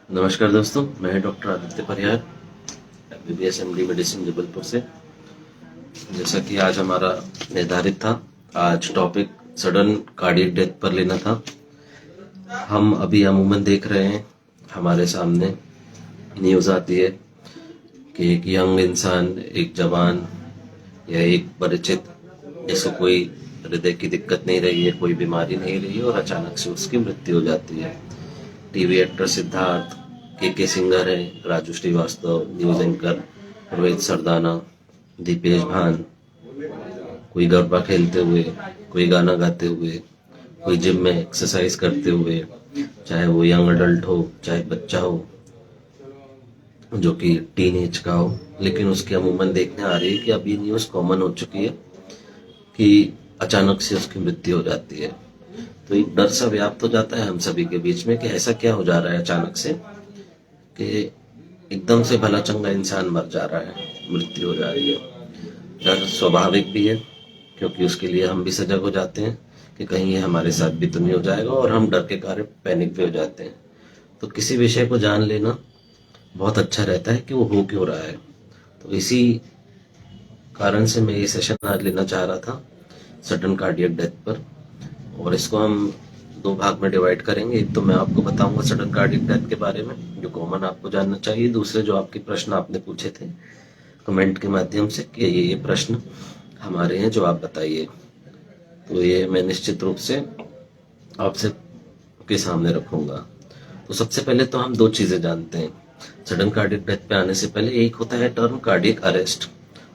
नमस्कार दोस्तों, मैं डॉक्टर आदित्य परिहार, MBBS MD मेडिसिन जबलपुर से। जैसा कि आज हमारा निर्धारित था, आज टॉपिक सडन कार्डियक डेथ पर लेना था। हम अभी अमूमन देख रहे हैं, हमारे सामने न्यूज़ आती है कि एक यंग इंसान, एक जवान या एक परिचित, जिसको कोई हृदय की दिक्कत नहीं रही है, कोई बीमारी नहीं रही है और अचानक से उसकी मृत्यु हो जाती है। टीवी एक्टर सिद्धार्थ, के सिंगर है, राजू श्रीवास्तव, न्यूज एंकर रोहित सरदाना, दीपेश भान, कोई गरबा खेलते हुए, कोई गाना गाते हुए, कोई जिम में एक्सरसाइज करते हुए, चाहे वो यंग अडल्ट हो चाहे बच्चा हो जो कि टीन एज का हो, लेकिन उसकी अमूमन देखने आ रही है कि अब ये न्यूज़ कॉमन हो चुकी है कि अचानक से उसकी मृत्यु हो जाती है। तो एक डर सा व्याप्त हो जाता है हम सभी के बीच में कि ऐसा क्या हो जा रहा है अचानक से कि एकदम से भला चंगा इंसान मर जा रहा है, मृत्यु हो जा रही है। डर स्वाभाविक भी है, क्योंकि उसके लिए हम भी सजग हो जाते हैं कि कहीं ये हमारे साथ भी तो नहीं हो जाएगा, और हम डर के कारण पैनिक भी हो जाते हैं। तो किसी विषय को जान लेना बहुत अच्छा रहता है कि वो हो क्यों रहा है। तो इसी कारण से मैं ये सेशन आज लेना चाह रहा था सडन कार्डियक डेथ पर, और इसको हम दो भाग में डिवाइड करेंगे। एक तो मैं आपको बताऊंगा सडन कार्डियक डेथ के बारे में, जो कॉमन आपको जानना चाहिए। दूसरे जो आपके प्रश्न आपने पूछे थे कमेंट के माध्यम से कि ये प्रश्न हमारे हैं, जो आप बताइए, तो ये मैं निश्चित रूप से आपसे के सामने रखूंगा। तो सबसे पहले तो हम दो चीजें जानते हैं सडन कार्डियक डेथ पे आने से पहले। एक होता है टर्म कार्डियक अरेस्ट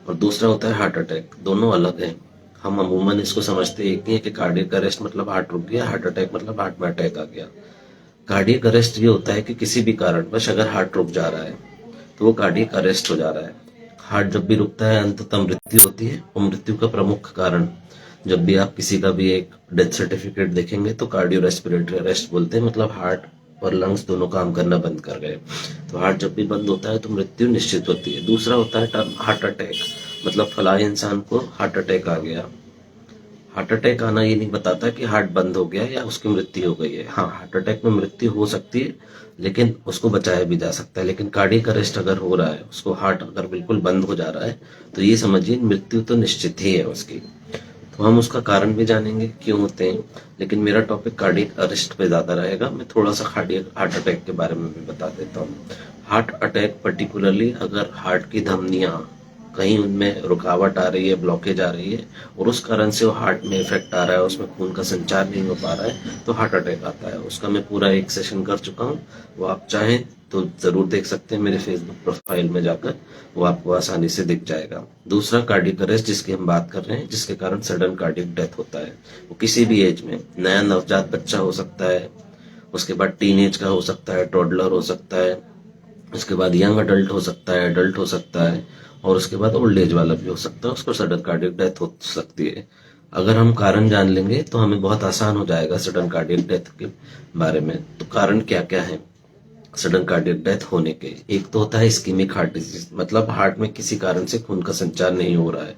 और दूसरा होता है हार्ट अटैक। दोनों अलग हैं। हम अमूमन इसको समझते एक ही है कि कार्डियक अरेस्ट मतलब हार्ट रुक गया, हार्ट अटैक मतलब हार्ट में अटैक आ गया। कार्डियक अरेस्ट ये होता है कि किसी भी कारणवश अगर हार्ट रुक जा रहा है तो वो कार्डियक अरेस्ट हो जा रहा है। हार्ट जब भी रुकता है अंततः मृत्यु होती है, और मृत्यु का प्रमुख कारण, जब भी आप किसी का भी एक डेथ सर्टिफिकेट देखेंगे तो कार्डियो रेस्पिरेटरी अरेस्ट बोलते हैं, मतलब हार्ट और लंग्स दोनों काम करना बंद कर गए। तो हार्ट जब भी बंद होता है तो मृत्यु निश्चित होती है। दूसरा होता है टर्म हार्ट अटैक, मतलब फलां इंसान को हार्ट अटैक आ गया। हार्ट अटैक आना ये नहीं बताता कि हार्ट बंद हो गया या उसकी मृत्यु हो गई है। हाँ, हार्ट अटैक में मृत्यु हो सकती है, लेकिन उसको बचाया भी जा सकता है। लेकिन कार्डियक अरेस्ट अगर हो रहा है, उसको हार्ट अगर बिल्कुल बंद हो जा रहा है, तो ये समझिए मृत्यु तो निश्चित ही है उसकी। तो हम उसका कारण भी जानेंगे क्यों होते हैं, लेकिन मेरा टॉपिक कार्डियक अरेस्ट पे ज्यादा रहेगा। मैं थोड़ा सा कार्डियक हार्ट अटैक के बारे में भी बता देता हूँ। हार्ट अटैक पर्टिकुलरली अगर हार्ट की धमनियां कहीं उनमें रुकावट आ रही है, ब्लॉकेज आ रही है, और उस कारण से वो हार्ट में इफेक्ट आ रहा है, उसमें खून का संचार नहीं हो पा रहा है, तो हार्ट अटैक आता है। उसका मैं पूरा एक सेशन कर चुका हूँ, वो आप चाहें तो जरूर देख सकते हैं मेरे फेसबुक प्रोफाइल में जाकर, वो आपको आसानी से दिख जाएगा। दूसरा कार्डियक अरेस्ट जिसकी हम बात कर रहे हैं, जिसके कारण सडन कार्डियक डेथ होता है, वो किसी भी एज में, नया नवजात बच्चा हो सकता है, उसके बाद टीन एज का हो सकता है, टॉडलर हो सकता है, उसके बाद यंग अडल्ट हो सकता है, एडल्ट हो सकता है, और उसके बाद ओल्ड एज वाला भी हो सकता है, उसको सडन कार्डियक डेथ हो सकती है। अगर हम कारण जान लेंगे तो हमें बहुत आसान हो जाएगा सडन कार्डियक डेथ के बारे में। तो कारण क्या क्या है सडन कार्डियक डेथ होने के? एक तो होता है इस्कीमिक हार्ट डिजीज, मतलब हार्ट में किसी कारण से खून का संचार नहीं हो रहा है।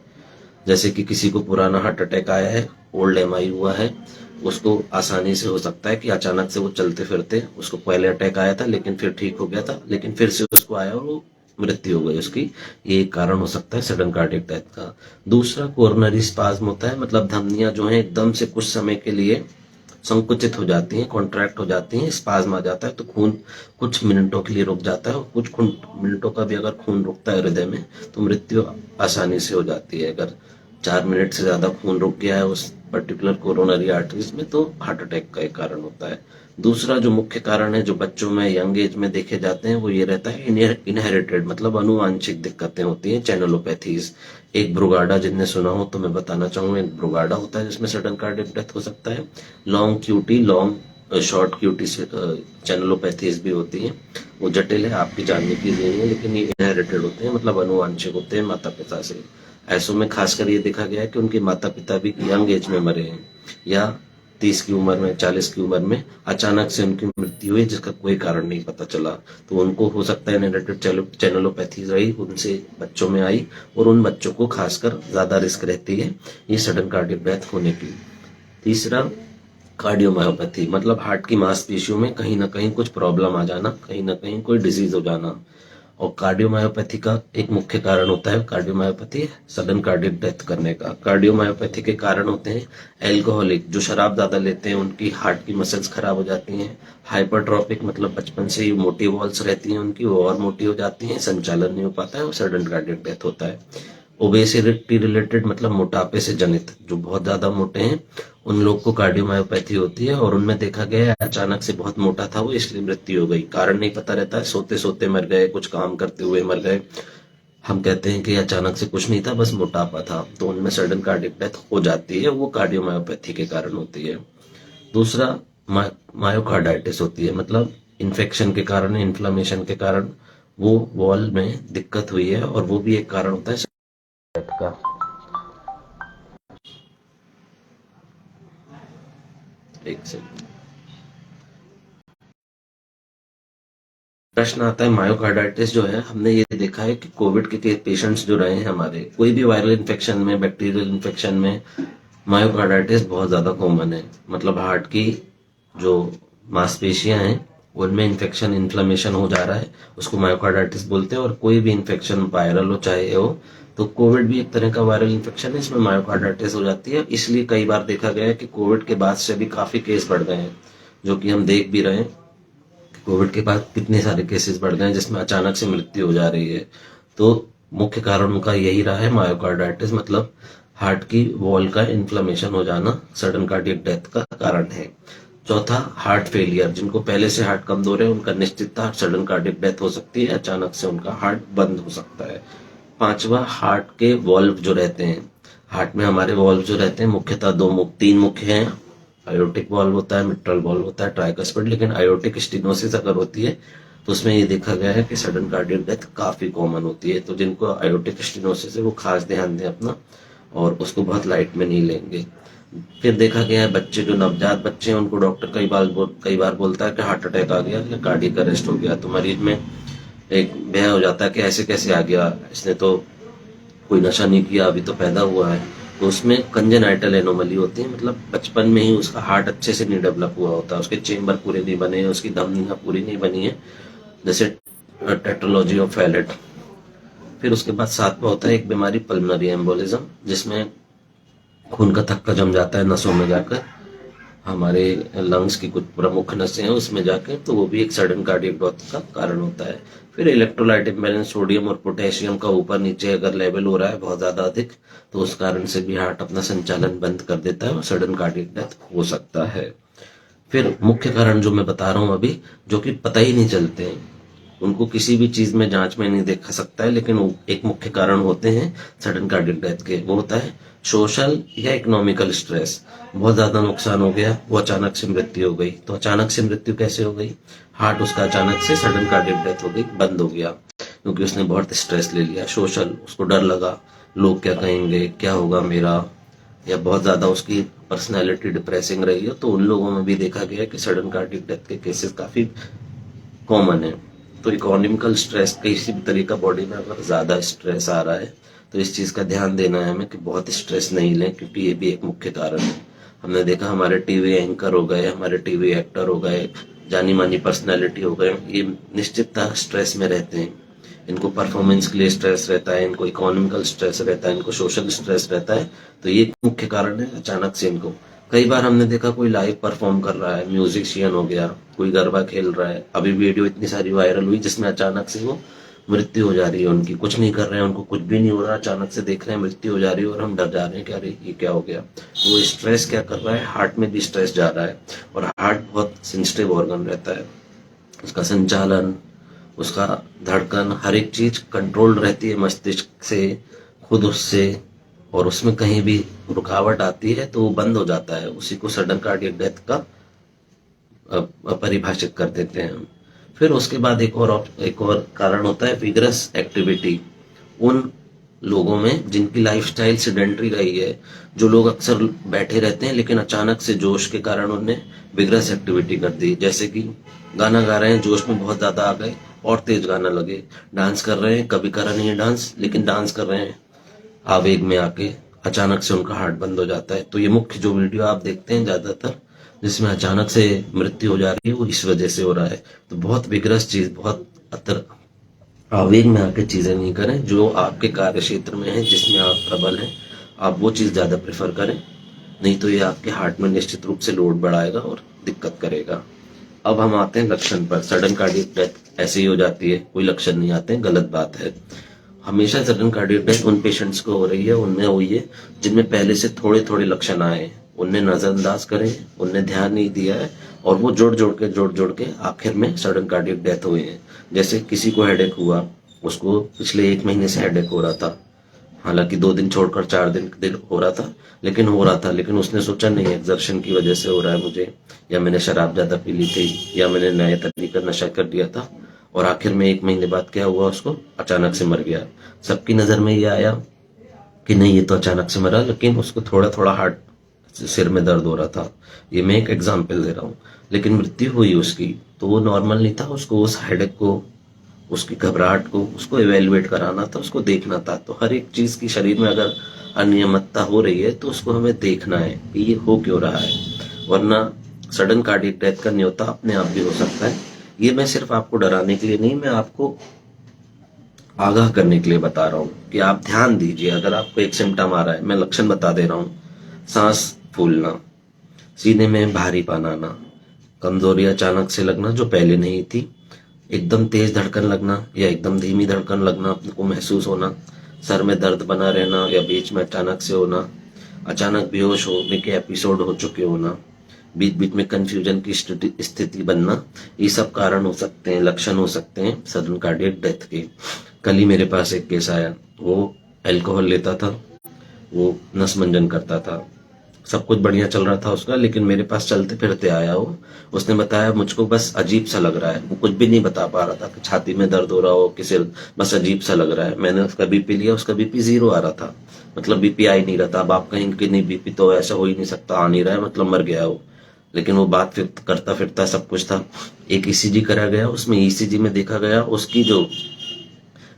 जैसे कि किसी को पुराना हार्ट अटैक आया है, ओल्ड एमआई हुआ है, उसको आसानी से हो सकता है कि अचानक से वो चलते फिरते, उसको पहले अटैक आया था लेकिन फिर ठीक हो गया था, लेकिन फिर से उसको आया और वो मृत्यु हो गई उसकी। ये एक कारण हो सकता है सडन कार्डियक डेथ का। दूसरा कोरोनरी स्पाज्म होता है, मतलब धमनियां जो है एकदम से कुछ समय के लिए संकुचित हो जाती हैं, कॉन्ट्रैक्ट हो जाती हैं, स्पाज्म आ जाता है, तो खून कुछ मिनटों के लिए रुक जाता है, और कुछ मिनटों का भी अगर खून रुकता है हृदय में तो मृत्यु आसानी से हो जाती है। अगर 4 मिनट से ज्यादा खून रुक गया है उस पर्टिकुलर कोरोनरी आर्टरीज में, तो हार्ट अटैक का एक कारण होता है। दूसरा जो मुख्य कारण है, जो बच्चों में यंग एज में देखे जाते हैं, वो ये रहता है इनहेरिटेड, मतलब अनुवांशिक दिक्कतें होती हैं, चैनलोपैथीज। एक ब्रुगाडा जिनने सुना हो तो मैं बताना चाहूंगा, एक ब्रुगाडा होता है जिसमें सडन कार्डियक डेथ हो सकता है। Long QT, long short QT channelopathies भी होती हैं। वो जटिल है, आपकी जानने की नहीं है, लेकिन ये इनहेरिटेड होते हैं, मतलब अनुवांशिक होते हैं माता पिता से। ऐसों में खासकर ये देखा गया है कि उनके माता पिता भी यंग एज में मरे हैं, या 30 की उम्र में, 40 की उम्र में अचानक से उनकी मृत्यु हुई जिसका कोई कारण नहीं पता चला। तो उनको हो सकता है इनहेरिटेड चैनलोपैथीज रही, उनसे बच्चों में आई, और उन बच्चों को खासकर ज्यादा रिस्क रहती है ये सडन कार्डियक डेथ होने की। तीसरा कार्डियोमायोपैथी मतलब हार्ट की मांसपेशियों में कहीं ना कहीं कुछ प्रॉब्लम आ जाना, कहीं ना कहीं कोई डिजीज हो जाना। और कार्डियोमायोपैथी का एक मुख्य कारण होता है कार्डियोमायोपैथी सडन कार्डियक डेथ करने का। कार्डियोमायोपैथी के कारण होते हैं एल्कोहलिक, जो शराब ज्यादा लेते हैं उनकी हार्ट की मसल्स खराब हो जाती हैं। हाइपरट्रॉपिक मतलब बचपन से ही मोटी वॉल्स रहती हैं उनकी, वो और मोटी हो जाती हैं, संचालन नहीं हो पाता है और सडन कार्डियक डेथ होता है। ओबेसिटी रिलेटेड मतलब मोटापे से जनित, जो बहुत ज्यादा मोटे हैं उन लोग को कार्डियोमायोपैथी होती है। और उनमें देखा गया है अचानक से बहुत मोटा था वो, इसलिए मृत्यु हो गई। कारण नहीं पता रहता है, सोते सोते मर गए, कुछ काम करते हुए मर गए। हम कहते हैं कि अचानक से कुछ नहीं था, बस मोटापा था, तो उनमें सडन कार्डियक डेथ हो जाती है, वो कार्डियोमायोपैथी के कारण होती है। दूसरा मायोकार्डाइटिस होती है, मतलब इन्फेक्शन के कारण, इन्फ्लामेशन के कारण वो वॉल में दिक्कत हुई है, और वो भी एक कारण होता है डेथ का। एक सेकंड, प्रश्न आता है मायोकार्डाइटिस जो है, हमने ये देखा है कि कोविड के पेशेंट्स जो रहे हैं हमारे, कोई भी वायरल इन्फेक्शन में, बैक्टीरियल इन्फेक्शन में मायोकार्डाइटिस बहुत ज्यादा कॉमन है। मतलब हार्ट की जो मांसपेशियां हैं उनमें इन्फेक्शन, इन्फ्लेमेशन हो जा रहा है, उसको मायोकार्डाइटिस बोलते हैं। और कोई भी इन्फेक्शन वायरल हो चाहे हो, तो कोविड भी एक तरह का वायरल इन्फेक्शन है, इसमें मायोकार्डाइटिस हो जाती है। इसलिए कई बार देखा गया है कि कोविड के बाद से भी काफी केस बढ़ गए हैं, जो कि हम देख भी रहे हैं। कोविड के बाद कितने सारे केसेस बढ़ गए हैं जिसमें अचानक से मृत्यु हो जा रही है। तो मुख्य कारण उनका यही रहा है, मायोकार्डाइटिस मतलब हार्ट की वॉल का इन्फ्लेमेशन हो जाना सडन कार्डियक डेथ का कारण है। चौथा, हार्ट फेलियर, जिनको पहले से हार्ट कमजोर है उनका निश्चितता सडन कार्डियक डेथ हो सकती है, अचानक से उनका हार्ट बंद हो सकता है। पांचवा, हार्ट के वॉल्व जो रहते हैं, हार्ट में हमारे वॉल्व जो रहते हैं मुख्यतः तीन मुख्य हैं। आयोटिक वॉल्व होता है, मिट्रल वॉल्व होता है, ट्राइकस्पिड। लेकिन आयोटिक स्टेनोसिस अगर होती है तो उसमें ये देखा गया है कि सडन कार्डियक डेथ काफी कॉमन होती है। तो जिनको आयोटिक स्टेनोसिस है वो खास ध्यान दें अपना, और उसको बहुत लाइट में नहीं लेंगे। फिर देखा गया है बच्चे, जो नवजात बच्चे हैं उनको डॉक्टर कई बार बोलता है कि हार्ट अटैक आ गया या कार्डियक अरेस्ट हो गया, तो मरीज में एक भय हो जाता है कि ऐसे कैसे आ गया, इसने तो कोई नशा नहीं किया, अभी तो पैदा हुआ है। तो उसमें कंजेनाइटल एनोमली होती है, मतलब बचपन में ही उसका हार्ट अच्छे से नहीं डेवलप हुआ होता, उसके चेम्बर पूरे नहीं बने, उसकी धमनियां पूरी नहीं बनी है, जैसे टेट्रोलॉजी ऑफ फैलेट। फिर उसके बाद सातवां होता है एक बीमारी, पल्मोनरी एम्बोलिज्म, जिसमें खून का थक्का जम जाता है नसों में जाकर, हमारे लंग्स की कुछ प्रमुख नसें हैं उसमें जाकर, तो वो भी एक सडन कार्डियक डेथ का कारण होता है। फिर इलेक्ट्रोलाइट इम्बैलेंस, सोडियम और पोटेशियम का ऊपर नीचे अगर लेवल हो रहा है बहुत ज्यादा अधिक, तो उस कारण से भी हार्ट अपना संचालन बंद कर देता है और सडन कार्डियक डेथ हो सकता है। फिर मुख्य कारण जो मैं बता रहा हूं अभी, जो कि पता ही नहीं चलते हैं, उनको किसी भी चीज में जांच में नहीं देखा सकता है, लेकिन वो एक मुख्य कारण होते हैं सडन कार्डियक डेथ के। वो होता है सोशल या इकोनॉमिकल स्ट्रेस। बहुत ज्यादा नुकसान हो गया, वो अचानक से मृत्यु हो गई। तो अचानक से मृत्यु कैसे हो गई? हार्ट उसका अचानक से सडन कार्डियक डेथ हो गई, बंद हो गया, क्योंकि उसने बहुत स्ट्रेस ले लिया। सोशल, उसको डर लगा, लोग क्या कहेंगे, क्या होगा मेरा, या बहुत ज्यादा उसकी पर्सनैलिटी डिप्रेसिंग रही है, तो उन लोगों में भी देखा गया कि सडन कार्डियक डेथ के केसेस काफी कॉमन है। तो इकोनॉमिकल स्ट्रेस, किसी भी तरीका बॉडी में अगर ज्यादा स्ट्रेस आ रहा है तो इस चीज का ध्यान देना है हमें कि बहुत स्ट्रेस नहीं लें, क्योंकि ये भी एक मुख्य कारण है। हमने देखा हमारे टीवी एंकर हो गए, हमारे टीवी एक्टर हो गए, जानी मानी पर्सनैलिटी हो गए, ये निश्चितता स्ट्रेस में रहते हैं। इनको परफॉर्मेंस के लिए स्ट्रेस रहता है, इनको इकोनॉमिकल स्ट्रेस रहता है, इनको सोशल स्ट्रेस रहता है। तो ये मुख्य कारण है अचानक से इनको। कई बार हमने देखा कोई लाइव परफॉर्म कर रहा है, म्यूजिशियन हो गया, कोई गरबा खेल रहा है, अभी वीडियो इतनी सारी वायरल हुई जिसमें अचानक से वो मृत्यु हो जा रही है उनकी, कुछ नहीं कर रहे हैं, उनको कुछ भी नहीं हो रहा, अचानक से देख रहे हैं मृत्यु हो जा रही है और हम डर जा रहे हैं कि अरे ये क्या हो गया। तो वो स्ट्रेस क्या कर रहा है, हार्ट में भी स्ट्रेस जा रहा है। और हार्ट बहुत सेंसिटिव ऑर्गन रहता है, उसका संचालन, उसका धड़कन, हर एक चीज कंट्रोल्ड रहती है मस्तिष्क से, खुद उससे। और उसमें कहीं भी रुकावट आती है तो वो बंद हो जाता है, उसी को सडन कार्डियक डेथ का परिभाषित कर देते हैं हम। फिर उसके बाद एक और कारण होता है विगरस एक्टिविटी। उन लोगों में जिनकी लाइफस्टाइल सेडेंटरी रही है, जो लोग अक्सर बैठे रहते हैं, लेकिन अचानक से जोश के कारण उन्हें विगरस एक्टिविटी कर दी, जैसे कि गाना गा रहे हैं, जोश में बहुत ज्यादा आ गए और तेज गाना लगे, डांस कर रहे हैं, कभी करा नहीं है डांस लेकिन डांस कर रहे हैं आवेग में आके, अचानक से उनका हार्ट बंद हो जाता है। तो ये मुख्य जो वीडियो आप देखते हैं ज्यादातर, जिसमें अचानक से मृत्यु हो जा रही है, वो इस वजह से हो रहा है। तो बहुत विग्रस चीज, बहुत अतर आवेग में आके चीजें नहीं करें। जो आपके कार्य क्षेत्र में है, जिसमें आप प्रबल हैं, आप वो चीज ज्यादा प्रेफर करें। नहीं तो ये आपके हार्ट में निश्चित रूप से लोड बढ़ाएगा और दिक्कत करेगा। अब हम आते हैं लक्षण पर। सडन कार्डियक डेथ ऐसे ही हो जाती है, कोई लक्षण नहीं आते हैं, गलत बात है। हमेशा सडन कार्डियक डेथ उन पेशेंट्स को हो रही है, उनमें हुई है जिनमें पहले से थोड़े थोड़े लक्षण आए हैं। उनने नजरअंदाज करे, उनने ध्यान नहीं दिया है, और वो जोड़ जोड़ के आखिर में सडन कार्डियक डेथ हुए हैं। जैसे किसी को हेडेक हुआ, उसको पिछले 1 महीने से हेडेक हो रहा था, हालांकि 2 दिन छोड़कर 4 दिन हो रहा था, लेकिन हो रहा था। लेकिन उसने सोचा नहीं एक्सर्शन की वजह से हो रहा है मुझे, या मैंने शराब ज्यादा पी ली थी, या मैंने नए तरीके का नशा कर लिया था। और आखिर में 1 महीने बाद क्या हुआ, उसको अचानक से मर गया। सबकी नजर में ये आया कि नहीं, ये तो अचानक से मरा, लेकिन उसको थोड़ा थोड़ा हार्ट, सिर में दर्द हो रहा था। ये मैं एक एग्जाम्पल दे रहा हूँ। लेकिन मृत्यु हुई उसकी, तो वो नॉर्मल नहीं था। उसको उस हेडेक को, उसकी घबराहट को, उसको इवेलुएट कराना था, उसको देखना था। तो हर एक चीज की शरीर में अगर अनियमितता हो रही है, तो उसको हमें देखना है कि ये हो क्यों रहा है। वरना सडन कार्डियक डेथ का न्योता अपने आप भी हो सकता है। ये मैं सिर्फ आपको डराने के लिए नहीं, मैं आपको आगाह करने के लिए बता रहा हूँ कि आप ध्यान दीजिए। अगर आपको एक सिम्टम आ रहा है, मैं लक्षण बता दे रहा हूँ। सांस फूलना, सीने में भारीपन आना, कमजोरी अचानक से लगना जो पहले नहीं थी, एकदम तेज धड़कन लगना या एकदम धीमी धड़कन लगना अपने को महसूस होना, सर में दर्द बना रहना या बीच में अचानक से होना, अचानक बेहोश होने के एपिसोड हो चुके होना, बीच बीच में कंफ्यूजन की स्थिति बनना, ये सब कारण हो सकते हैं, लक्षण हो सकते हैं सडन कार्डियक डेथ के। कल ही मेरे पास एक केस आया, वो अल्कोहल लेता था, वो नसमंजन करता था, सब कुछ बढ़िया चल रहा था उसका, लेकिन मेरे पास चलते फिरते आया वो। उसने बताया मुझको बस अजीब सा लग रहा है, वो कुछ भी नहीं बता पा रहा था कि छाती में दर्द हो रहा हो कि सिर, बस अजीब सा लग रहा है। मैंने उसका बीपी लिया, उसका बीपी 0 आ रहा था, मतलब बीपी आ ही नहीं रहा था। अब आप कहेंगे कि नहीं बीपी तो ऐसा हो ही नहीं सकता, आ नहीं रहा है मतलब मर गया वो। लेकिन वो बात फिर करता फिरता सब कुछ था। एक ईसीजी करा गया, उसमें ईसीजी में देखा गया उसकी जो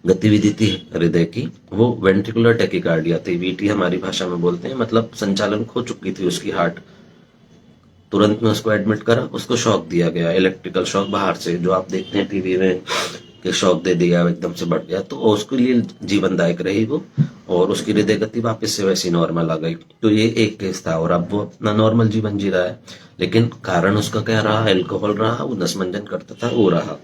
गतिविधि थी हृदय की, वो वेंट्रिकुलर टेकिकार्डिया थी, वीटी हमारी भाषा में बोलते हैं, मतलब संचालन खो चुकी थी उसकी हार्ट। तुरंत में उसको एडमिट करा, उसको शॉक दिया गया, इलेक्ट्रिकल शॉक बाहर से, जो आप देखते हैं टीवी में कि शॉक दे दिया एकदम से बढ़ गया, तो उसके लिए जीवनदायक रही वो, और उसकी हृदय गति वापस से वैसी नॉर्मल आ गई। तो ये एक केस था, और अब वो अपना नॉर्मल जीवन जी रहा है। लेकिन कारण उसका क्या रहा, अल्कोहल रहा, वो नसमंजन करता था, वो रहा।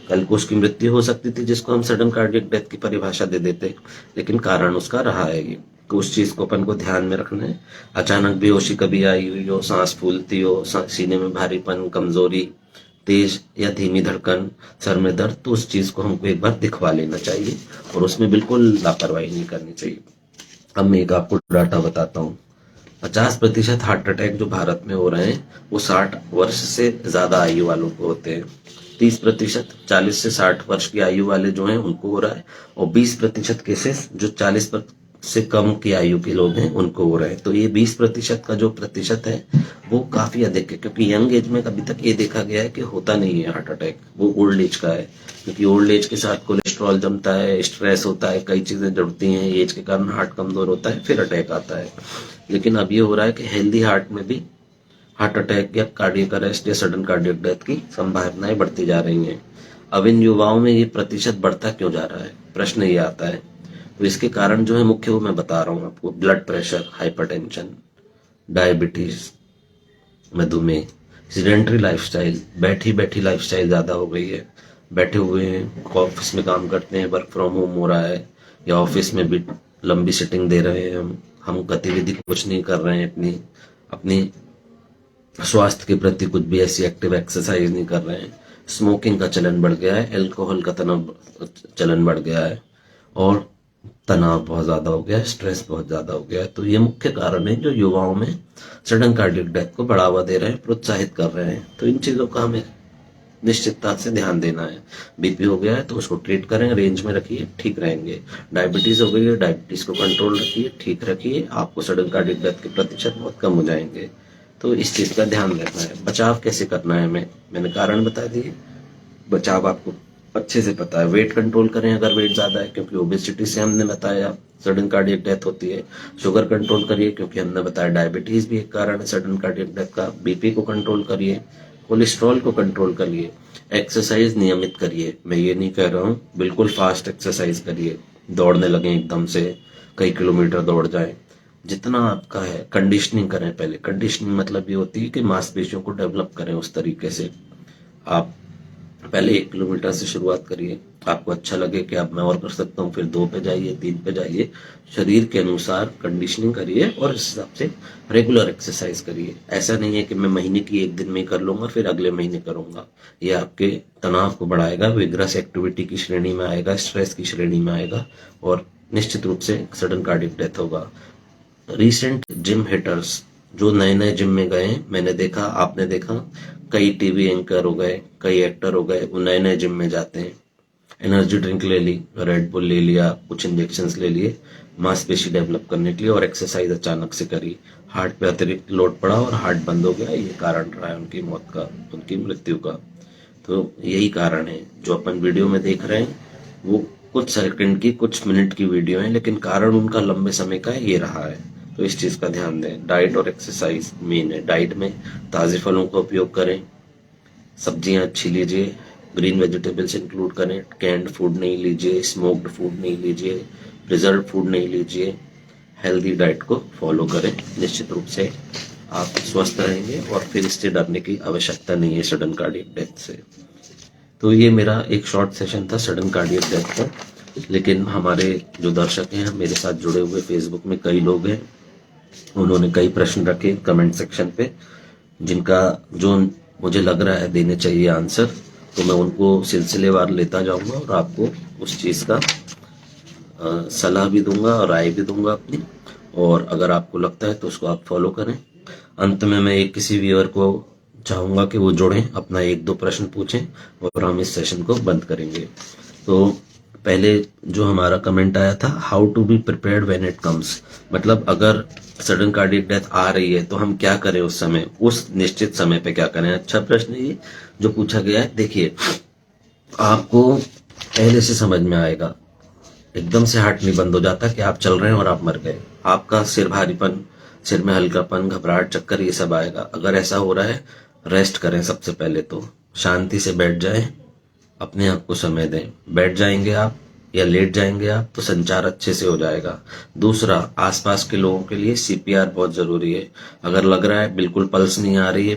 कल को उसकी मृत्यु हो सकती थी, जिसको हम सडन कार्डियक डेथ की परिभाषा दे देते, लेकिन कारण उसका रहा है ये। तो उस चीज को अपन को ध्यान में रखना है। अचानक बेहोशी कभी आई हुई हो, सांस फूलती हो, सीने में भारीपन, कमजोरी, तेज या धीमी धड़कन, सर में दर्द, तो उस चीज को हमको एक बार दिखवा लेना चाहिए, और उसमें बिल्कुल लापरवाही नहीं करनी चाहिए। अब मैं एक आपको डाटा बताता हूँ। 50% हार्ट अटैक जो भारत में हो रहे हैं, वो 60 वर्ष से ज्यादा आयु वालों को होते हैं। 30% 40 से 60 वर्ष की आयु वाले जो हैं उनको हो रहा है, और 20% केसेस जो 40 से कम की आयु के लोग हैं उनको हो रहे हैं। तो ये 20% का जो प्रतिशत है वो काफी अधिक है, क्योंकि यंग एज में अभी तक ये देखा गया है कि होता नहीं है हार्ट अटैक, वो ओल्ड एज का है। क्योंकि ओल्ड एज के साथ कोलेस्ट्रॉल जमता है, स्ट्रेस होता है, कई चीजें जुड़ती हैं, एज के कारण हार्ट कमजोर होता है, फिर अटैक आता है। लेकिन अब ये हो रहा है कि हेल्दी हार्ट में भी हार्ट अटैक या कार्डियक अरेस्ट या सडन कार्डियक डेथ की संभावनाएं बढ़ती जा रही हैं। अब इन युवाओं में ये प्रतिशत बढ़ता क्यों जा रहा है, प्रश्न ये आता है। तो इसके कारण जो है मुख्य, वो मैं बता रहा हूँ आपको। ब्लड प्रेशर, हाइपरटेंशन, डायबिटीज, मधुमेह, सीडेंटरी लाइफस्टाइल, बैठी बैठी लाइफस्टाइल ज्यादा हो गई है। बैठे हुए हैं, ऑफिस में काम करते हैं, वर्क फ्रॉम होम हो रहा है, या ऑफिस में भी लंबी सिटिंग दे रहे हैं हम गतिविधि कुछ नहीं कर रहे हैं, अपनी अपनी स्वास्थ्य के प्रति कुछ भी ऐसी एक्टिव एक्सरसाइज नहीं कर रहे हैं। स्मोकिंग का चलन बढ़ गया है, अल्कोहल का चलन बढ़ गया है, और तनाव बहुत ज्यादा हो गया है, स्ट्रेस बहुत ज्यादा हो गया है। तो ये मुख्य कारण है जो युवाओं में सडन कार्डियक डेथ को बढ़ावा दे रहे हैं, प्रोत्साहित कर रहे हैं। तो इन चीजों का हमें निश्चितता से ध्यान देना है। बीपी हो गया है तो उसको ट्रीट करें, रेंज में रखिए, ठीक रहेंगे। डायबिटीज हो गई है, डायबिटीज को कंट्रोल रखिए, ठीक रखिए, आपको सडन कार्डियक डेथ के प्रतिशत बहुत कम हो जाएंगे। तो इस चीज का ध्यान रखना है। बचाव कैसे करना है, मैंने कारण बता दिए। बचाव आपको अच्छे से पता है। वेट कंट्रोल करें अगर वेट ज्यादा है, क्योंकि ओबेसिटी से हमने बताया सडन कार्डियक डेथ होती है। शुगर कंट्रोल करिए, क्योंकि हमने बताया डायबिटीज भी एक कारण है सडन कार्डियक डेथ का। बीपी को कंट्रोल करिए, कोलेस्ट्रॉल को कंट्रोल करिए, एक्सरसाइज नियमित करिए। मैं ये नहीं कह रहा हूँ बिल्कुल फास्ट एक्सरसाइज करिए, दौड़ने लगे एकदम से, कई किलोमीटर दौड़ जाए। जितना आपका है कंडीशनिंग करें पहले। कंडीशनिंग मतलब ये होती है कि मांसपेशियों को डेवलप करें उस तरीके से। आप पहले 1 किलोमीटर से शुरुआत करिए, आपको अच्छा लगे कि अब मैं और कर सकता हूँ, फिर 2 पे जाइए, 3 पे जाइए। शरीर के अनुसार कंडीशनिंग करिए और इस हिसाब से रेगुलर एक्सरसाइज करिए। ऐसा नहीं है कि मैं महीने की 1 दिन में ही कर लूंगा फिर अगले महीने करूंगा। ये आपके तनाव को बढ़ाएगा, विग्रस एक्टिविटी की श्रेणी में आएगा, स्ट्रेस की श्रेणी में आएगा, और निश्चित रूप से सडन कार्डियक डेथ होगा। रिसेंट जिम हिटर्स जो नए नए जिम में गए हैं, मैंने देखा, आपने देखा, कई टीवी एंकर हो गए, कई एक्टर हो गए, वो नए नए जिम में जाते हैं। एनर्जी ड्रिंक ले ली, रेड बुल ले लिया, कुछ इंजेक्शंस ले लिए मांसपेशी डेवलप करने के लिए, और एक्सरसाइज अचानक से करी, हार्ट पे अतिरिक्त लोड पड़ा और हार्ट बंद हो गया। ये कारण रहा है उनकी मौत का, उनकी मृत्यु का। तो यही कारण है। जो अपन वीडियो में देख रहे हैं वो कुछ सेकंड की, कुछ मिनट की वीडियो है, लेकिन कारण उनका लंबे समय का ये रहा है। तो इस चीज का ध्यान दें। डाइट और एक्सरसाइज मेन है। डाइट में ताजे फलों का उपयोग करें, सब्जियां अच्छी लीजिए, ग्रीन वेजिटेबल्स इंक्लूड करें, कैंड फूड नहीं लीजिए, स्मोक्ड फूड नहीं लीजिए, प्रिजर्व फूड नहीं लीजिए। हेल्दी डाइट को फॉलो करें। निश्चित रूप से आप स्वस्थ रहेंगे और फिर इससे डरने की आवश्यकता नहीं है सडन कार्डियक डेथ से। तो ये मेरा एक शॉर्ट सेशन था सडन कार्डियक डेथ का। लेकिन हमारे जो दर्शक हैं, मेरे साथ जुड़े हुए फेसबुक में कई लोग हैं, उन्होंने कई प्रश्न रखे कमेंट सेक्शन पे, जिनका जो मुझे लग रहा है देने चाहिए आंसर, तो मैं उनको सिलसिलेवार लेता जाऊंगा और आपको उस चीज का सलाह भी दूंगा और राय भी दूंगा अपनी। और अगर आपको लगता है तो उसको आप फॉलो करें। अंत में मैं एक किसी व्यूअर को चाहूंगा कि वो जुड़ें, अपना 1-2 प्रश्न पूछें और हम इस सेशन को बंद करेंगे। तो पहले जो हमारा कमेंट आया था, how to be prepared when it comes, मतलब अगर सडन कार्डियक डेथ आ रही है तो हम क्या करें उस समय, उस निश्चित समय पे क्या करें। अच्छा प्रश्न ये जो पूछा गया है। देखिए, आपको पहले से समझ में आएगा, एकदम से हार्ट नहीं बंद हो जाता कि आप चल रहे हैं और आप मर गए। आपका सिर भारीपन, सिर में हल्कापन, घबराहट, चक्कर, ये सब आएगा। अगर ऐसा हो रहा है, रेस्ट करें। सबसे पहले तो शांति से बैठ जाएं, अपने आप को समय दें। बैठ जाएंगे आप या लेट जाएंगे आप तो संचार अच्छे से हो जाएगा। दूसरा, आसपास के लोगों के लिए सीपीआर बहुत जरूरी है। अगर लग रहा है बिल्कुल पल्स नहीं आ रही है,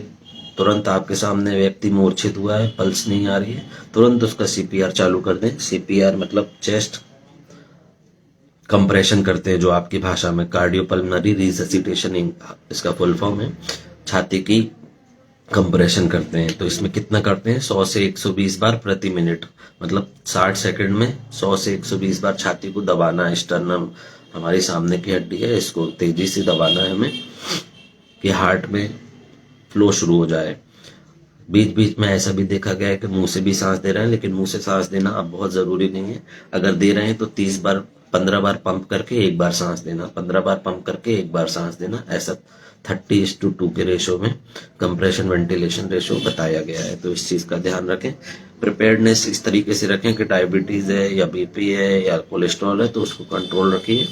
तुरंत आपके सामने व्यक्ति मूर्छित हुआ है, पल्स नहीं आ रही है, तुरंत उसका सीपीआर चालू कर दें। सीपीआर मतलब चेस्ट कंप्रेशन करते हैं, जो आपकी भाषा में कार्डियोपल्मोनरी रिससिटेशन इसका फुल फॉर्म है। छाती की कंप्रेशन करते हैं। तो इसमें कितना करते हैं, 100 से 120 बार प्रति मिनट, मतलब 60 सेकंड में 100 से 120 बार छाती को दबाना है। स्टर्नम हमारी सामने की हड्डी है, इसको तेजी से दबाना है हमें कि हार्ट में फ्लो शुरू हो जाए। बीच बीच में ऐसा भी देखा गया है कि मुंह से भी सांस दे रहे हैं, लेकिन मुंह से सांस देना अब बहुत जरूरी नहीं है। अगर दे रहे हैं तो 30 बार, 15 बार पंप करके 1 बार सांस देना, 15 बार पंप करके 1 बार सांस देना, ऐसा 30:2 के रेशो में कंप्रेशन वेंटिलेशन रेशो बताया गया है। तो इस चीज का ध्यान रखें। प्रिपेयर्डनेस इस तरीके से रखें कि डायबिटीज है या बीपी है या कोलेस्ट्रॉल है तो उसको कंट्रोल रखिए,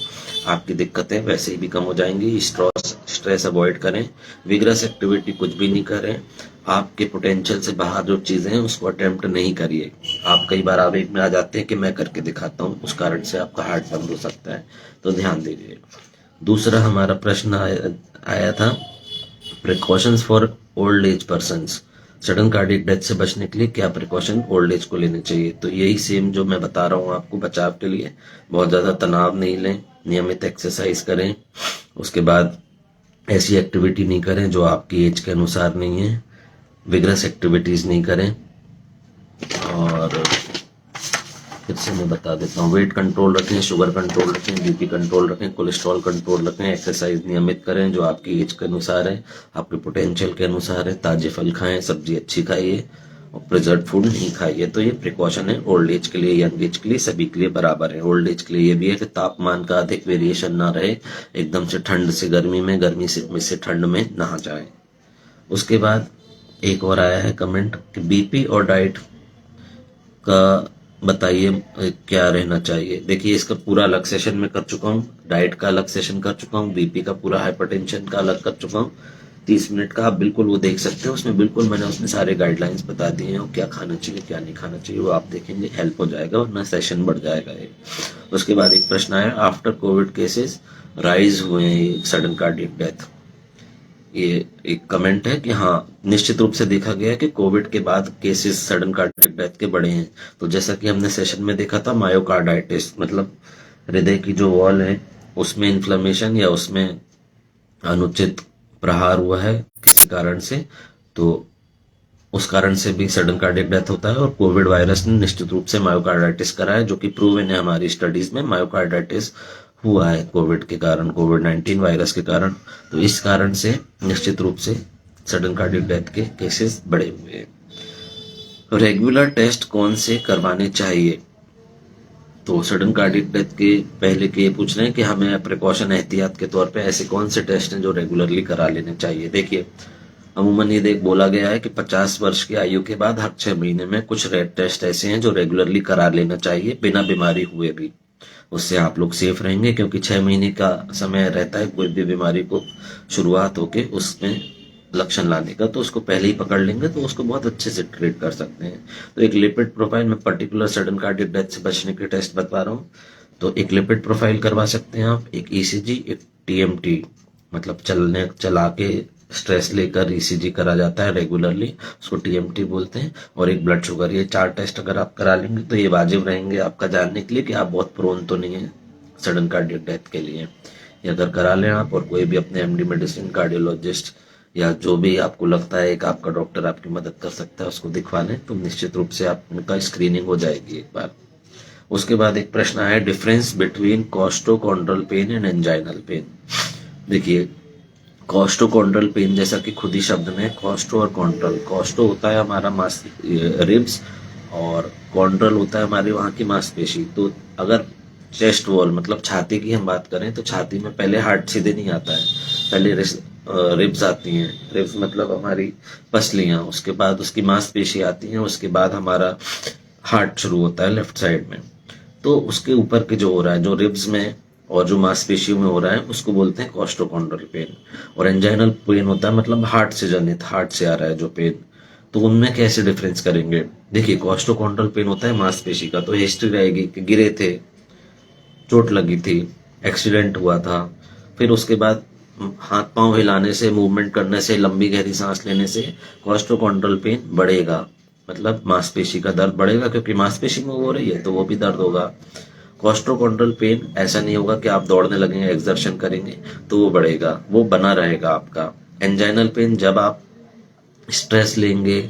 आपकी दिक्कतें वैसे ही भी कम हो जाएंगी। स्ट्रेस अवॉइड करें, विग्रस एक्टिविटी कुछ भी नहीं करें, आपके पोटेंशियल से बाहर जो चीजें हैं उसको अटेम्प्ट नहीं करिए। आप कई बार आवेग में आ जाते हैं कि मैं करके दिखाता हूँ, उस कारण से आपका हार्ट बंद हो सकता है, तो ध्यान दीजिए। दूसरा हमारा प्रश्न आया था, precautions for old age persons, sudden cardiac death से बचने के लिए क्या प्रिकॉशन ओल्ड एज को लेने चाहिए। तो यही सेम जो मैं बता रहा हूँ आपको बचाव के लिए। बहुत ज्यादा तनाव नहीं लें, नियमित एक्सरसाइज करें, उसके बाद ऐसी एक्टिविटी नहीं करें जो आपकी एज के अनुसार नहीं है, विग्रस एक्टिविटीज नहीं करें। और फिर से मैं बता देता हूँ, वेट कंट्रोल रखें, शुगर कंट्रोल रखें, बीपी कंट्रोल रखें, कोलेस्ट्रॉल कंट्रोल रखें, एक्सरसाइज नियमित करें जो आपकी एज के अनुसार है, आपके पोटेंशियल के अनुसार है, ताजे फल खाएं, सब्जी अच्छी खाइए और प्रिजर्व फूड नहीं खाइए। तो ये प्रिकॉशन है ओल्ड एज के लिए, यंग एज के लिए, सभी के लिए बराबर है। ओल्ड एज के लिए ये भी है कि तापमान का अधिक वेरिएशन ना रहे, एकदम से ठंड से गर्मी में, गर्मी से ठंड में नहा जाए। उसके बाद एक और आया है कमेंट कि बीपी और डाइट का बताइए क्या रहना चाहिए। देखिए इसका पूरा अलग सेशन में कर चुका हूँ, डाइट का अलग सेशन कर चुका हूँ, बीपी का पूरा, हाइपरटेंशन का अलग कर चुका हूँ। 30 मिनट का आप बिल्कुल वो देख सकते हैं, उसमें बिल्कुल मैंने उसमें सारे गाइडलाइंस बता दिए हैं और क्या खाना चाहिए क्या नहीं खाना चाहिए, वो आप देखेंगे हेल्प हो जाएगा, वरना सेशन बढ़ जाएगा ये। उसके बाद एक प्रश्न आया, आफ्टर कोविड केसेस राइज हुए हैं सडन कार्डियक डेथ। ये एक कमेंट है कि हाँ, निश्चित रूप से देखा गया है कि कोविड के बाद केसेस सडन कार्डियक डेथ के बढ़े हैं। तो जैसा कि हमने सेशन में देखा था, मायोकार्डाइटिस मतलब हृदय की जो वॉल है उसमें इन्फ्लेमेशन या उसमें अनुचित प्रहार हुआ है किसी कारण से, तो उस कारण से भी सडन कार्डियक डेथ होता है। और कोविड वायरस ने निश्चित रूप से मायोकार्डाइटिस करा है, जो कि प्रूवन है हमारी स्टडीज में, मायोकार्डाइटिस हुआ है कोविड के कारण, कोविड 19 वायरस के कारण। तो इस कारण से निश्चित रूप से सडन कार्डियक डेथ के केसेस बढ़े हुए हैं। रेगुलर टेस्ट कौन से करवाने चाहिए? तो सडन कार्डियक डेथ के पहले के ये पूछ रहे हैं कि हमें प्रिकॉशन एहतियात के तौर पे ऐसे कौन से टेस्ट हैं जो रेगुलरली करा लेने चाहिए। देखिए अमूमन ये देख बोला गया है कि 50 वर्ष की आयु के बाद हर 6 महीने में कुछ रेड टेस्ट ऐसे हैं जो रेगुलरली करा लेना चाहिए बिना बीमारी हुए भी। उससे आप लोग सेफ रहेंगे, क्योंकि 6 महीने का समय रहता है कोई भी बीमारी को शुरुआत होके उसमें लक्षण लाने का, तो उसको पहले ही पकड़ लेंगे तो उसको बहुत अच्छे से ट्रीट कर सकते हैं। तो एक लिपिड प्रोफाइल में पर्टिकुलर सडन कार्डियक डेथ से बचने के टेस्ट बता रहा हूँ। तो एक लिपिड प्रोफाइल करवा सकते हैं आप, एक ईसीजी, एक टीएमटी मतलब चला के स्ट्रेस लेकर ईसीजी करा जाता है रेगुलरली, उसको टीएमटी बोलते हैं, और एक ब्लड शुगर। ये 4 टेस्ट अगर आप करा लेंगे तो ये वाजिब रहेंगे आपका जानने के लिए कि आप बहुत प्रोन तो नहीं है सडन कार्डियक डेथ के लिए। ये अगर करा लें आप, और कोई भी अपने एमडी मेडिसिन कार्डियोलॉजिस्ट या जो भी आपको लगता है एक आपका डॉक्टर आपकी मदद कर सकता है उसको दिखवा लें, तो निश्चित रूप से आपका स्क्रीनिंग हो जाएगी एक बार। उसके बाद एक प्रश्न है, difference between costochondral pain and anginal pain. देखिए कॉस्टोकॉन्ड्रल पेन जैसा कि खुद ही शब्द में कॉस्टो और कॉन्ड्रल, कॉस्टो होता है हमारा मांस रिब्स, और कॉन्ड्रल होता है हमारी वहां की मांसपेशी। तो अगर चेस्ट वॉल मतलब छाती की हम बात करें तो छाती में पहले हार्ट सीधे नहीं आता है, पहले रिब्स आती हैं, रिब्स मतलब हमारी पसलियां, उसके बाद उसकी मांसपेशी आती हैं, उसके बाद हमारा हार्ट शुरू होता है लेफ्ट साइड में। तो उसके ऊपर के जो हो रहा है, जो रिब्स में और जो मांसपेशियों में हो रहा है, उसको बोलते हैं कॉस्टोकॉन्ड्रल पेन। और एंजाइनल पेन होता है मतलब हार्ट से जनित, हार्ट से आ रहा है जो पेन। तो उनमें कैसे डिफरेंस करेंगे? देखिए कॉस्टोकॉन्ड्रल पेन होता है मांसपेशी का, तो हिस्ट्री रहेगी कि गिरे थे, चोट लगी थी, एक्सीडेंट हुआ था, फिर उसके बाद हाथ पांव हिलाने से, मूवमेंट करने से, लंबी गहरी सांस लेने से कॉस्टोकॉन्ड्रल पेन बढ़ेगा, मतलब मांसपेशी का दर्द बढ़ेगा, क्योंकि मांसपेशी में हो रही है तो वो भी दर्द होगा। कॉस्टोकॉन्ड्रल पेन ऐसा नहीं होगा कि आप दौड़ने लगेंगे, एक्सर्शन करेंगे तो वो बढ़ेगा, वो बना रहेगा आपका। एंजाइनल पेन जब आप स्ट्रेस लेंगे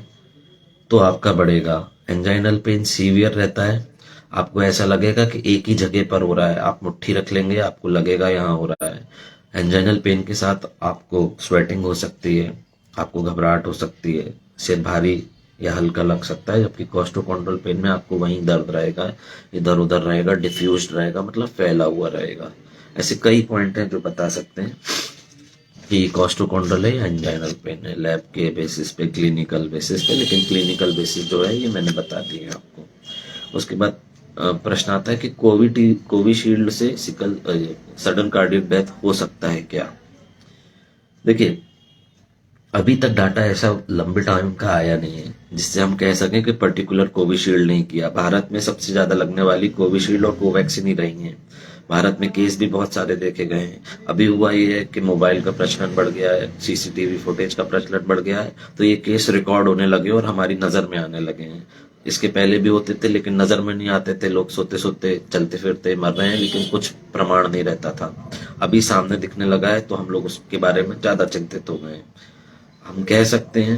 तो आपका बढ़ेगा। एंजाइनल पेन सीवियर रहता है, आपको ऐसा लगेगा कि एक ही जगह पर हो रहा है, आप मुट्ठी रख लेंगे आपको लगेगा यहाँ हो रहा है। एंजाइनल पेन के साथ आपको स्वेटिंग हो सकती है, आपको घबराहट हो सकती है, सिर भारी या हल्का लग सकता है, जबकि कॉस्टोकॉन्ड्रल पेन में आपको वहीं दर्द रहेगा, इधर उधर रहेगा, डिफ्यूज रहेगा मतलब फैला हुआ रहेगा। ऐसे कई पॉइंट हैं जो बता सकते हैं कि कॉस्टोकॉन्ड्रल है या एंजाइनल पेन है, लैब के बेसिस पे, क्लिनिकल बेसिस पे, लेकिन क्लिनिकल बेसिस जो है ये मैंने बता दिए आपको। उसके बाद प्रश्न आता है कि कोविशील्ड से सिकल सडन कार्डियक डेथ हो सकता है क्या? देखिए अभी तक डाटा ऐसा लंबे टाइम का आया नहीं है जिससे हम कह सकें कि पर्टिकुलर कोविशील्ड नहीं किया। भारत में सबसे ज्यादा लगने वाली कोविशील्ड और कोवैक्सीन ही रही हैं। भारत में केस भी बहुत सारे देखे गए हैं। अभी हुआ ये है कि मोबाइल का प्रचलन बढ़ गया है, सीसीटीवी फुटेज का प्रचलन बढ़ गया है, तो ये केस रिकॉर्ड होने लगे और हमारी नजर में आने लगे हैं। इसके पहले भी होते थे लेकिन नजर में नहीं आते थे, लोग सोते सोते चलते फिरते मर रहे हैं लेकिन कुछ प्रमाण नहीं रहता था। अभी सामने दिखने लगा है तो हम लोग उसके बारे में ज्यादा चिंतित हो गए हैं। हम कह सकते हैं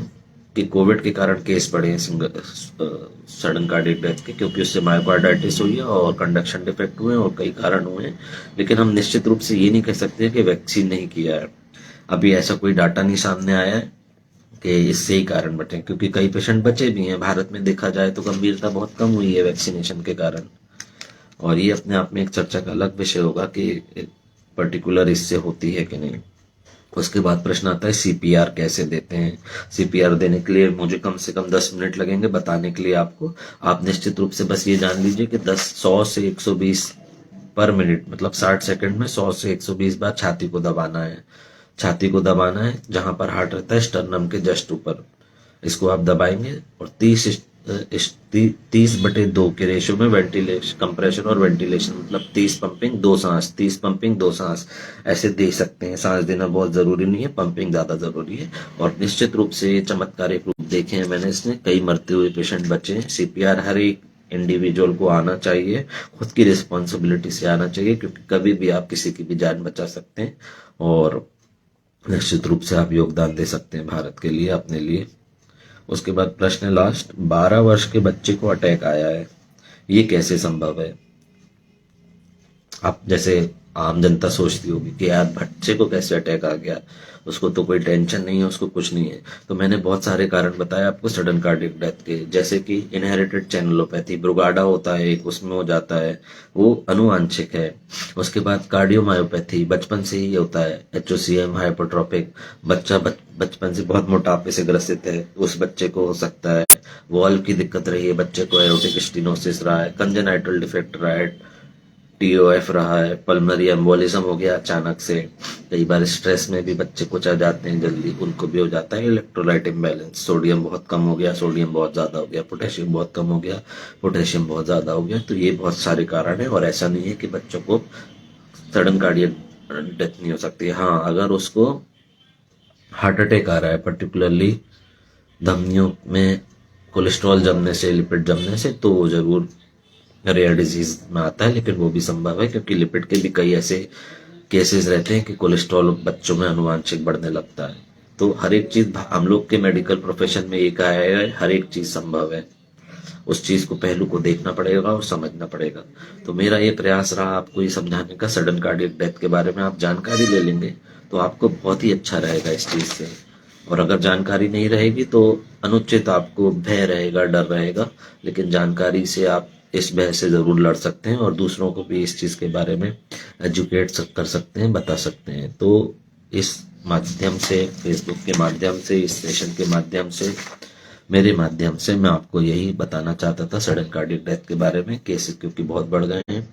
कि कोविड के कारण केस बढ़े हैं सडन कार्डियक डेथ के, क्योंकि उससे मायोकार्डाइटिस हुई है और कंडक्शन डिफेक्ट हुए हैं और कई कारण हुए हैं। लेकिन हम निश्चित रूप से ये नहीं कह सकते कि वैक्सीन नहीं किया है। अभी ऐसा कोई डाटा नहीं सामने आया है कि इससे ही कारण बचे, क्योंकि कई पेशेंट बचे भी हैं। भारत में देखा जाए तो गंभीरता बहुत कम हुई है वैक्सीनेशन के कारण, और ये अपने आप में एक चर्चा का अलग विषय होगा कि पर्टिकुलर इससे होती है कि नहीं। उसके बाद प्रश्न आता है सीपीआर कैसे देते हैं। सीपीआर देने के लिए मुझे कम से कम 10 मिनट लगेंगे बताने के लिए आपको। आप निश्चित रूप से बस ये जान लीजिए कि 100 से 120 पर मिनट, मतलब 60 सेकंड में 100 से 120 बार छाती को दबाना है। छाती को दबाना है जहां पर हार्ट रहता है, स्टर्नम के जस्ट ऊपर। इसको आप दबाएंगे और 30/2 के रेशियो में वेंटिलेशन, कंप्रेशन और वेंटिलेशन, मतलब 30 पंपिंग 2 सांस, 30 पंपिंग 2 सांस ऐसे दे सकते हैं। सांस देना बहुत जरूरी नहीं है, पंपिंग ज्यादा जरूरी है। और निश्चित रूप से ये चमत्कारिक रूप देखे हैं मैंने इसने, कई मरते हुए पेशेंट बचे हैं। सीपीआर हर एक इंडिविजुअल को आना चाहिए, खुद की रिस्पॉन्सिबिलिटी से आना चाहिए, क्योंकि कभी भी आप किसी की भी जान बचा सकते हैं और निश्चित रूप से आप योगदान दे सकते हैं भारत के लिए, अपने लिए। उसके बाद प्रश्न लास्ट, 12 वर्ष के बच्चे को अटैक आया है, ये कैसे संभव है। आप जैसे आम जनता सोचती होगी कि यार बच्चे को कैसे अटैक आ गया, उसको तो कोई टेंशन नहीं है, उसको कुछ नहीं है। तो मैंने बहुत सारे कारण बताए आपको सडन कार्डियक डेथ के, जैसे कि इनहेरिटेड चैनलोपैथी, ब्रुगाडा होता है एक, उसमें हो जाता है, वो अनुवांशिक है। उसके बाद कार्डियोमायोपैथी, बचपन से ही होता है, एचओसीएम हाइपोट्रोपिक, बच्चा बचपन से बहुत मोटापे से ग्रसित है, उस बच्चे को हो सकता है। वॉल्व की दिक्कत रही है, बच्चे को एरोटिक स्टेनोसिस रहा है, कंजेनाइटल डिफेक्ट रहा है, टीओएफ रहा है, पल्मोनरी एम्बोलिज्म हो गया अचानक से। कई बार स्ट्रेस में भी बच्चे कुछ आ जाते हैं जल्दी, उनको भी हो जाता है। इलेक्ट्रोलाइट इम्बैलेंस, सोडियम बहुत कम हो गया, सोडियम बहुत ज्यादा हो गया, पोटेशियम बहुत कम हो गया, पोटेशियम बहुत ज्यादा हो गया। तो ये बहुत सारे कारण है, और ऐसा नहीं है कि बच्चों को सडन कार्डियक डेथ नहीं हो सकती। हाँ, अगर उसको हार्ट अटैक आ रहा है, पर्टिकुलरली धमनियों में कोलेस्ट्रॉल जमने से, लिपिड जमने से, तो वो जरूर रेयर डिजीज में आता है, लेकिन वो भी संभव है, क्योंकि लिपिड के भी कई ऐसे केसेस रहते हैं कि कोलेस्ट्रॉल बच्चों में अनुवांशिक बढ़ने लगता है। तो हर एक चीज, हम लोग के मेडिकल प्रोफेशन में ये कहा है, हर एक चीज संभव है। उस चीज को, पहलू को देखना पड़ेगा और समझना पड़ेगा। तो मेरा ये प्रयास रहा आपको ये समझाने का, सडन कार्डियक डेथ के बारे में आप जानकारी ले लेंगे तो आपको बहुत ही अच्छा रहेगा इस चीज से। और अगर जानकारी नहीं रहेगी तो अनुचित आपको भय रहेगा, डर रहेगा, लेकिन जानकारी से आप इस भय से जरूर लड़ सकते हैं और दूसरों को भी इस चीज के बारे में एजुकेट कर सकते हैं, बता सकते हैं। तो इस माध्यम से, फेसबुक के माध्यम से, इस सेशन के माध्यम से, मेरे माध्यम से मैं आपको यही बताना चाहता था सडन कार्डियक डेथ के बारे में। केसेस क्योंकि बहुत बढ़ गए हैं,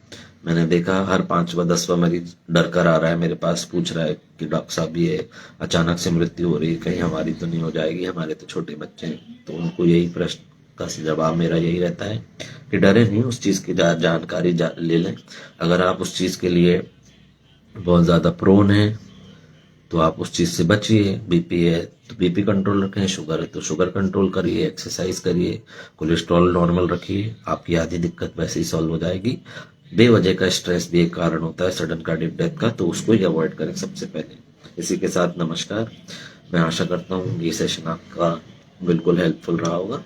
मैंने देखा हर 5वां 10वां मरीज डर कर आ रहा है मेरे पास, पूछ रहा है कि डॉक्टर साहब ये अचानक से मृत्यु हो रही है, कहीं हमारी तो नहीं हो जाएगी, हमारे तो छोटे बच्चे हैं। तो उनको यही प्रश्न का जवाब मेरा यही रहता है कि डरे नहीं, उस चीज की जानकारी ले लें। अगर आप उस चीज के लिए बहुत ज्यादा प्रोन है तो आप उस चीज से बचिए। बीपी है तो बीपी कंट्रोल रखें, शुगर है तो शुगर कंट्रोल करिए, एक्सरसाइज करिए, कोलेस्ट्रॉल नॉर्मल रखिए, आपकी आधी दिक्कत वैसे ही सॉल्व हो जाएगी। बेवजह का स्ट्रेस भी एक कारण होता है सडन कार्डियक डेथ का, तो उसको ही अवॉइड करें सबसे पहले। इसी के साथ नमस्कार। मैं आशा करता हूँ ये सेशन आपका बिल्कुल हेल्पफुल रहा होगा।